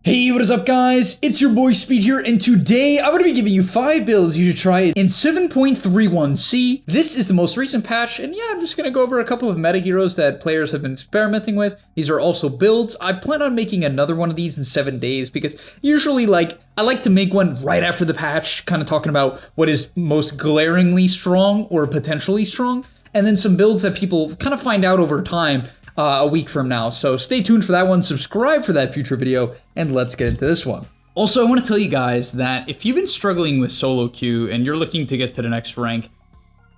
Hey, what is up guys? It's your boy Speed here, and today I'm going to be giving you 5 builds you should try in 7.31c. This is the most recent patch, and yeah, I'm just going to go over a couple of meta heroes that players have been experimenting with. These are also builds. I plan on making another one of these in 7 days, because usually, I like to make one right after the patch, kind of talking about what is most glaringly strong or potentially strong, and then some builds that people kind of find out over time a week from now. So stay tuned for that one, subscribe for that future video, and let's get into this one. Also, I want to tell you guys that if you've been struggling with solo queue and you're looking to get to the next rank,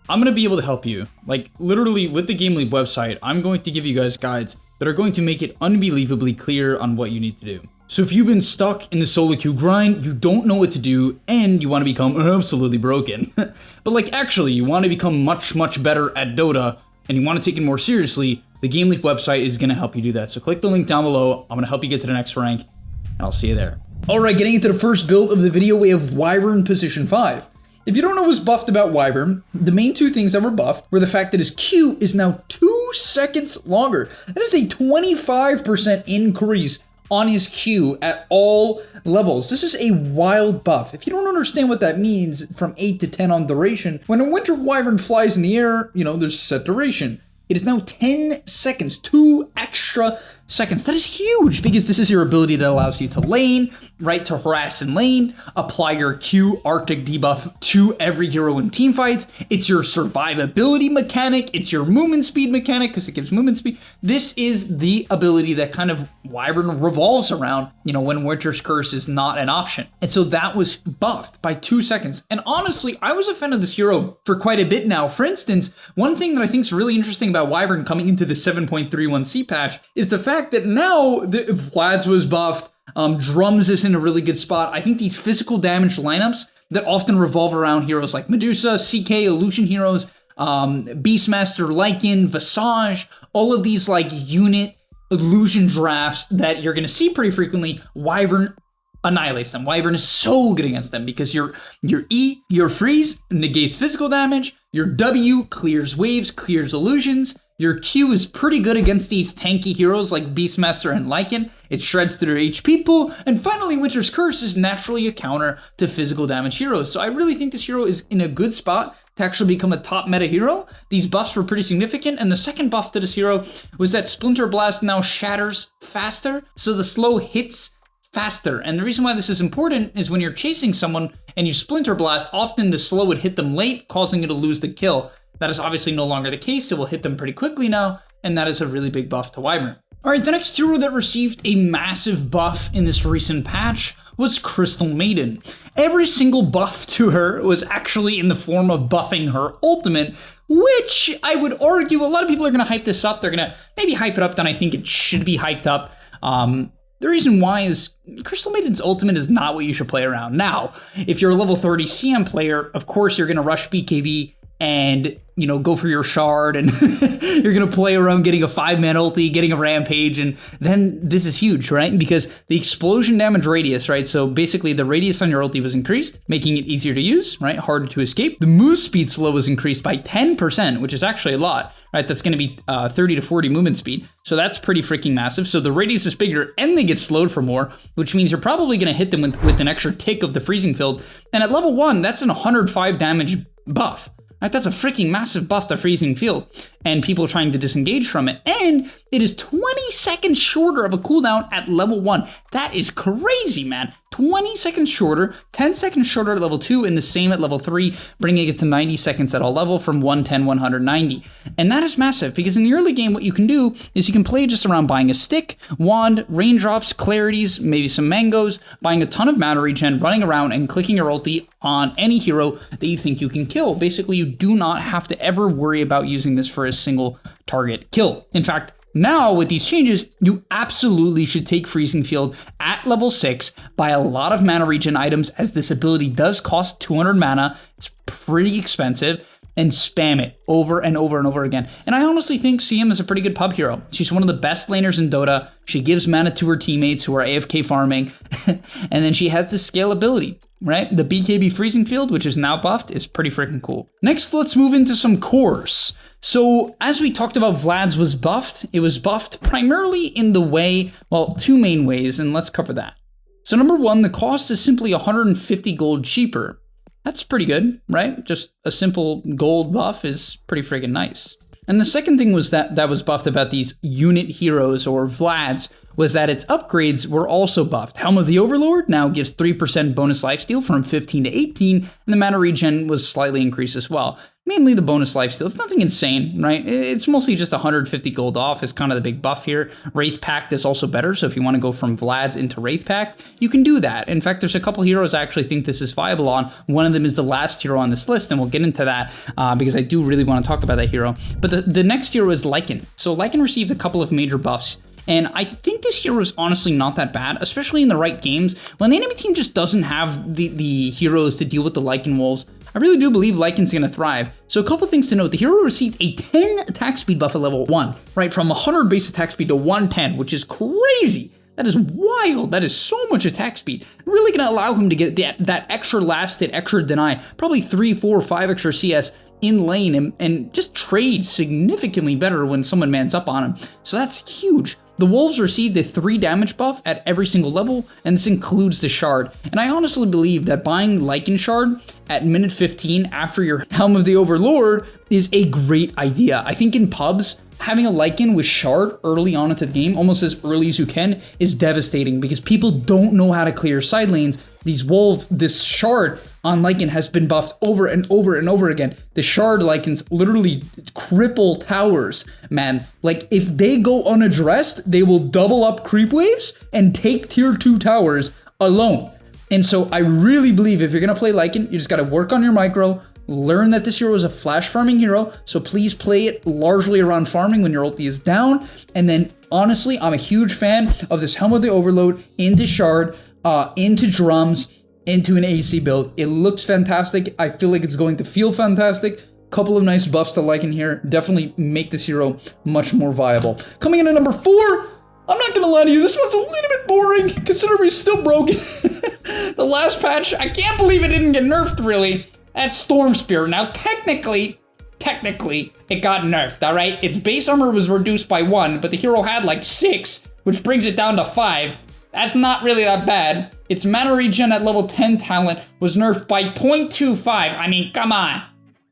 I'm going to be able to help you. Like, literally, with the GameLeap website, I'm going to give you guys guides that are going to make it unbelievably clear on what you need to do. So if you've been stuck in the solo queue grind, you don't know what to do, and you want to become absolutely broken, but actually, you want to become much, much better at Dota, and you want to take it more seriously, the GameLeap website is going to help you do that. So click the link down below. I'm going to help you get to the next rank, and I'll see you there. Alright, getting into the first build of the video, we have Wyvern position 5. If you don't know what's buffed about Wyvern, the main two things that were buffed were the fact that his Q is now 2 seconds longer. That is a 25% increase on his Q at all levels. This is a wild buff. If you don't understand what that means, from 8 to 10 on duration, when a Winter Wyvern flies in the air, there's a set duration. It is now 10 seconds, 2 extra seconds. That is huge, because this is your ability that allows you to lane, right, to harass in lane, apply your Q Arctic debuff to every hero in team fights. It's your survivability mechanic. It's your movement speed mechanic, because it gives movement speed. This is the ability that kind of Wyvern revolves around, when Winter's Curse is not an option. And so that was buffed by 2 seconds. And honestly, I was a fan of this hero for quite a bit now. For instance, one thing that I think is really interesting about Wyvern coming into the 7.31c patch is the fact that now Vlad's was buffed, Drums is in a really good spot. I think these physical damage lineups that often revolve around heroes like Medusa, CK, illusion heroes, Beastmaster, Lycan, Visage, all of these unit illusion drafts that you're going to see pretty frequently, Wyvern annihilates them. Wyvern is so good against them because your E, your freeze, negates physical damage, your W clears waves, clears illusions, your Q is pretty good against these tanky heroes like Beastmaster and Lycan. It shreds to their HP pool. And finally, Winter's Curse is naturally a counter to physical damage heroes. So I really think this hero is in a good spot to actually become a top meta hero. These buffs were pretty significant. And the second buff to this hero was that Splinter Blast now shatters faster. So the slow hits faster. And the reason why this is important is when you're chasing someone and you Splinter Blast, often the slow would hit them late, causing you to lose the kill. That is obviously no longer the case. It will hit them pretty quickly now, and that is a really big buff to Wyvern. All right, the next hero that received a massive buff in this recent patch was Crystal Maiden. Every single buff to her was actually in the form of buffing her ultimate, which I would argue a lot of people are going to hype this up. They're going to maybe hype it up than I think it should be hyped up. The reason why is Crystal Maiden's ultimate is not what you should play around. Now, if you're a level 30 CM player, of course you're going to rush BKB and, go for your shard, and you're going to play around getting a 5-man ulti, getting a rampage, and then this is huge, right? Because the explosion damage radius, right? So basically the radius on your ulti was increased, making it easier to use, right? Harder to escape. The move speed slow was increased by 10%, which is actually a lot, right? That's going to be 30 to 40 movement speed. So that's pretty freaking massive. So the radius is bigger and they get slowed for more, which means you're probably going to hit them with an extra tick of the freezing field. And at level 1, that's an 105 damage buff. Right, that's a freaking massive buff to freezing field, and people trying to disengage from it. And it is 20 seconds shorter of a cooldown at level 1. That is crazy, man. 20 seconds shorter, 10 seconds shorter at level 2, and the same at level 3, bringing it to 90 seconds at all level from 110, 190. And that is massive, because in the early game, what you can do is you can play just around buying a stick, wand, raindrops, clarities, maybe some mangoes, buying a ton of mana regen, running around and clicking your ulti on any hero that you think you can kill. Basically, you do not have to ever worry about using this for a single target kill. In fact, now with these changes, you absolutely should take Freezing Field at level 6, buy a lot of mana regen items, as this ability does cost 200 mana. It's pretty expensive, and spam it over and over and over again. And I honestly think CM is a pretty good pub hero. She's one of the best laners in Dota. She gives mana to her teammates who are AFK farming, and then she has the scalability. Right? The BKB Freezing Field, which is now buffed, is pretty freaking cool. Next, let's move into some cores. So as we talked about, Vlad's was buffed. It was buffed primarily in the way, well, two main ways, and let's cover that. So number one, the cost is simply 150 gold cheaper. That's pretty good, right? Just a simple gold buff is pretty friggin' nice. And the second thing was that was buffed about these unit heroes or Vlads was that its upgrades were also buffed. Helm of the Overlord now gives 3% bonus lifesteal from 15 to 18, and the mana regen was slightly increased as well. Mainly the bonus lifesteal. It's nothing insane, right? It's mostly just 150 gold off is kind of the big buff here. Wraith Pact is also better, so if you want to go from Vlad's into Wraith Pact, you can do that. In fact, there's a couple heroes I actually think this is viable on. One of them is the last hero on this list, and we'll get into that because I do really want to talk about that hero. But the next hero is Lycan. So Lycan received a couple of major buffs. And I think this hero is honestly not that bad, especially in the right games. When the enemy team just doesn't have the heroes to deal with the Lycan wolves, I really do believe Lycan's gonna thrive. So a couple things to note, the hero received a 10 attack speed buff at level 1, right? From 100 base attack speed to 110, which is crazy. That is wild. That is so much attack speed. Really gonna allow him to get that extra last hit, extra deny, probably 3, 4, 5 extra CS in lane and just trade significantly better when someone mans up on him. So that's huge. The Wolves received a 3 damage buff at every single level, and this includes the Shard. And I honestly believe that buying Lycan Shard at minute 15 after your Helm of the Overlord is a great idea. I think in pubs, having a Lycan with Shard early on into the game, almost as early as you can, is devastating because people don't know how to clear side lanes. This Shard on Lycan has been buffed over and over and over again. The Shard Lycans literally cripple towers, man. Like, if they go unaddressed, they will double up creep waves and take tier 2 towers alone. And so I really believe if you're gonna play Lycan, you just gotta work on your micro, learn that this hero is a flash farming hero, so please play it largely around farming when your ulti is down. And then, honestly, I'm a huge fan of this Helm of the Overload into Shard, into drums, into an AC build. It looks fantastic. I feel like it's going to feel fantastic. Couple of nice buffs to Lycan here. Definitely make this hero much more viable. Coming in at number 4, I'm not gonna lie to you, this one's a little bit boring, considering he's still broken. The last patch, I can't believe it didn't get nerfed, really. That's Storm Spear. Now, technically, it got nerfed, all right? Its base armor was reduced by 1, but the hero had like 6, which brings it down to 5. That's not really that bad. Its mana regen at level 10 talent was nerfed by 0.25. I mean, come on.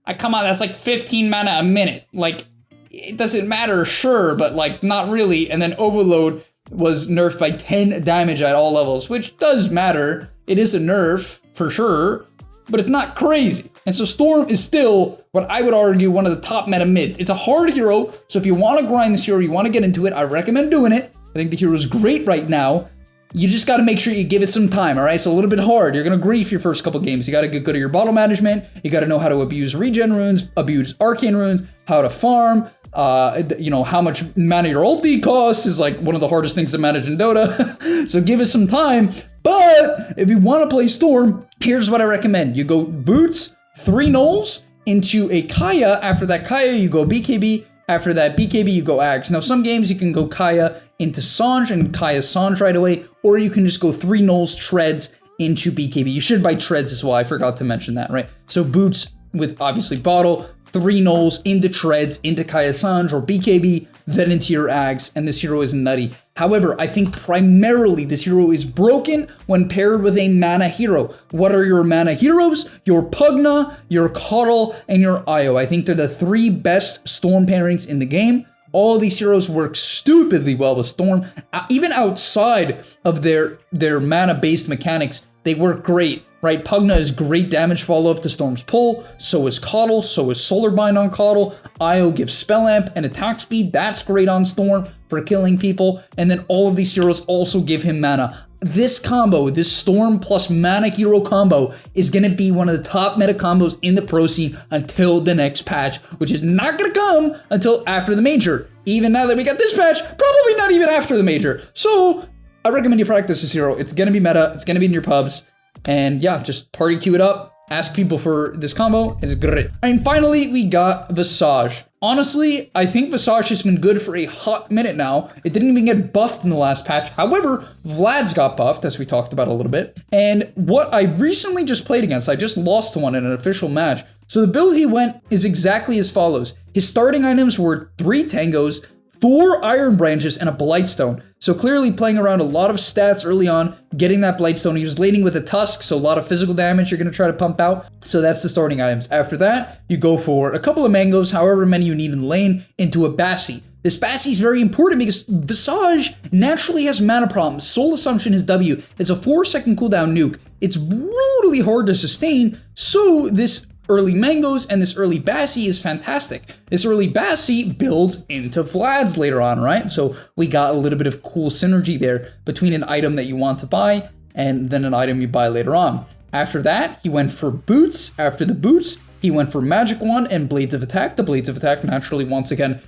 That's like 15 mana a minute. Like, it doesn't matter, sure, but like, not really. And then Overload was nerfed by 10 damage at all levels, which does matter. It is a nerf, for sure, but it's not crazy. And so Storm is still, what I would argue, one of the top meta mids. It's a hard hero, so if you want to grind this hero, you want to get into it, I recommend doing it. I think the hero is great right now. You just got to make sure you give it some time, all right? So a little bit hard. You're going to grief your first couple games. You got to get good at your bottle management. You got to know how to abuse regen runes, abuse arcane runes, how to farm. You know, how much mana your ulti costs is like one of the hardest things to manage in Dota. So give it some time. But if you want to play Storm, here's what I recommend. You go Boots, 3 Knolls into a Kaya. After that Kaya, you go BKB. After that BKB, you go Axe. Now, some games you can go Kaya into Sange and Kaya Sange right away, or you can just go 3 Knolls Treads into BKB. You should buy Treads as well. I forgot to mention that, right? So Boots with obviously Bottle, 3 Knolls into Treads, into Kaya Sange or BKB, then into your Ags, and this hero is nutty. However, I think primarily this hero is broken when paired with a mana hero. What are your mana heroes? Your Pugna, your Coddle, and your Io. I think they're the 3 best Storm pairings in the game. All these heroes work stupidly well with Storm. Even outside of their mana-based mechanics, they work great, right? Pugna is great damage follow-up to Storm's pull, so is Coddle, so is Solar Bind on Coddle. Io gives Spell Amp and attack speed, that's great on Storm for killing people, and then all of these heroes also give him mana. This combo, this Storm plus mana hero combo, is gonna be one of the top meta combos in the pro scene until the next patch, which is not gonna come until after the major. Even now that we got this patch, probably not even after the major. So, I recommend you practice this hero. It's gonna be meta, it's gonna be in your pubs, and yeah, just party queue it up, ask people for this combo, it's great. And finally, we got Visage. Honestly, I think Visage has been good for a hot minute now. It didn't even get buffed in the last patch. However, Vlad's got buffed, as we talked about a little bit. And what I recently just played against, I just lost to one in an official match. So the build he went is exactly as follows. His starting items were 3 Tangos, 4 Iron Branches, and a Blightstone. So clearly playing around a lot of stats early on, getting that Blightstone. He was laning with a Tusk, so a lot of physical damage you're going to try to pump out. So that's the starting items. After that, you go for a couple of mangoes, however many you need in the lane, into a Bassi. This Bassi is very important because Visage naturally has mana problems. Soul Assumption is W. It's a 4-second cooldown nuke. It's brutally hard to sustain, so this early mangoes and this early Bassi is fantastic. This early Bassi builds into Vlad's later on, right? So we got a little bit of cool synergy there between an item that you want to buy and then an item you buy later on. After that, he went for boots. After the boots, he went for Magic Wand and Blades of Attack. The Blades of Attack naturally, once again,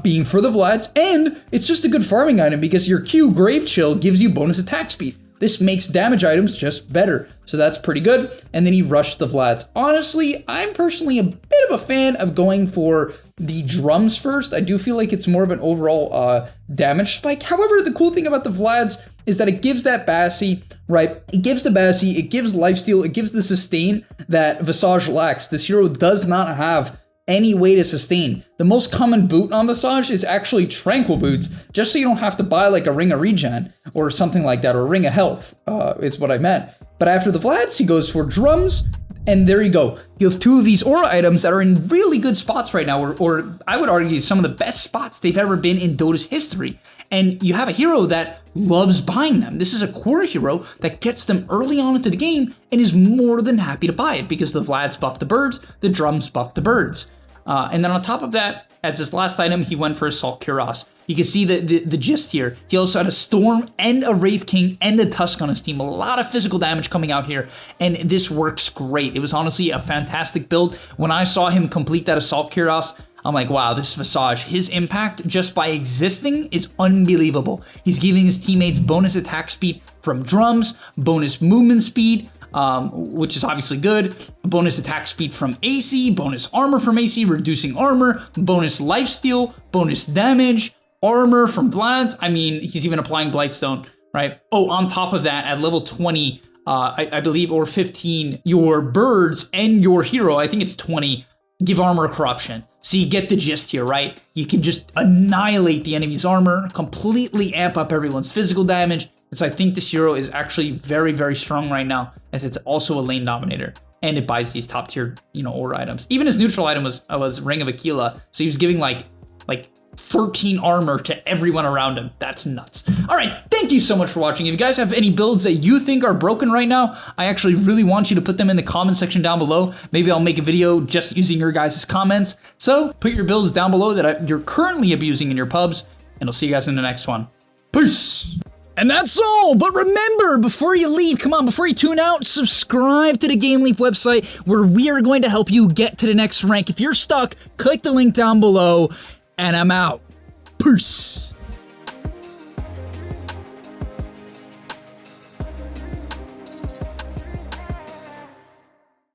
being for the Vlads. And it's just a good farming item because your Q, Grave Chill, gives you bonus attack speed. This makes damage items just better. So that's pretty good. And then he rushed the Vlads. Honestly, I'm personally a bit of a fan of going for the drums first. I do feel like it's more of an overall damage spike. However, the cool thing about the Vlads is that it gives that Bassi, right? It gives the Bassi, it gives lifesteal, it gives the sustain that Visage lacks. This hero does not have any way to sustain. The most common boot on Visage is actually Tranquil Boots, just so you don't have to buy like a Ring of Regen or something like that, or a Ring of Health, is what I meant. But after the Vlads, he goes for drums, and there you go. You have two of these aura items that are in really good spots right now, or I would argue some of the best spots they've ever been in Dota's history. And you have a hero that loves buying them. This is a core hero that gets them early on into the game and is more than happy to buy it because the Vlads buff the birds, the drums buff the birds. And then on top of that, as his last item, he went for Assault Cuirass. You can see the gist here. He also had a Storm and a Wraith King and a Tusk on his team. A lot of physical damage coming out here, and this works great. It was honestly a fantastic build. When I saw him complete that Assault Cuirass, I'm like, wow, this is Visage. His impact just by existing is unbelievable. He's giving his teammates bonus attack speed from drums, bonus movement speed, which is obviously good, bonus attack speed from AC, bonus armor from AC, reducing armor, bonus lifesteal, bonus damage, armor from Vlad's. I mean, he's even applying Blightstone, right? Oh, on top of that, at level 20, I believe, or 15, your birds and your hero, I think it's 20, give armor corruption. So you get the gist here, right? You can just annihilate the enemy's armor, completely amp up everyone's physical damage. And so I think this hero is actually very, very strong right now, as it's also a lane dominator. And it buys these top tier, aura items. Even his neutral item was Ring of Aquila. So he was giving like 13 armor to everyone around him. That's nuts. All right, thank you so much for watching. If you guys have any builds that you think are broken right now, I actually really want you to put them in the comment section down below. Maybe I'll make a video just using your guys' comments. So put your builds down below that you're currently abusing in your pubs, and I'll see you guys in the next one. Peace. And that's all, but remember, before you leave, before you tune out, subscribe to the GameLeap website where we are going to help you get to the next rank. If you're stuck, click the link down below, and I'm out. Peace.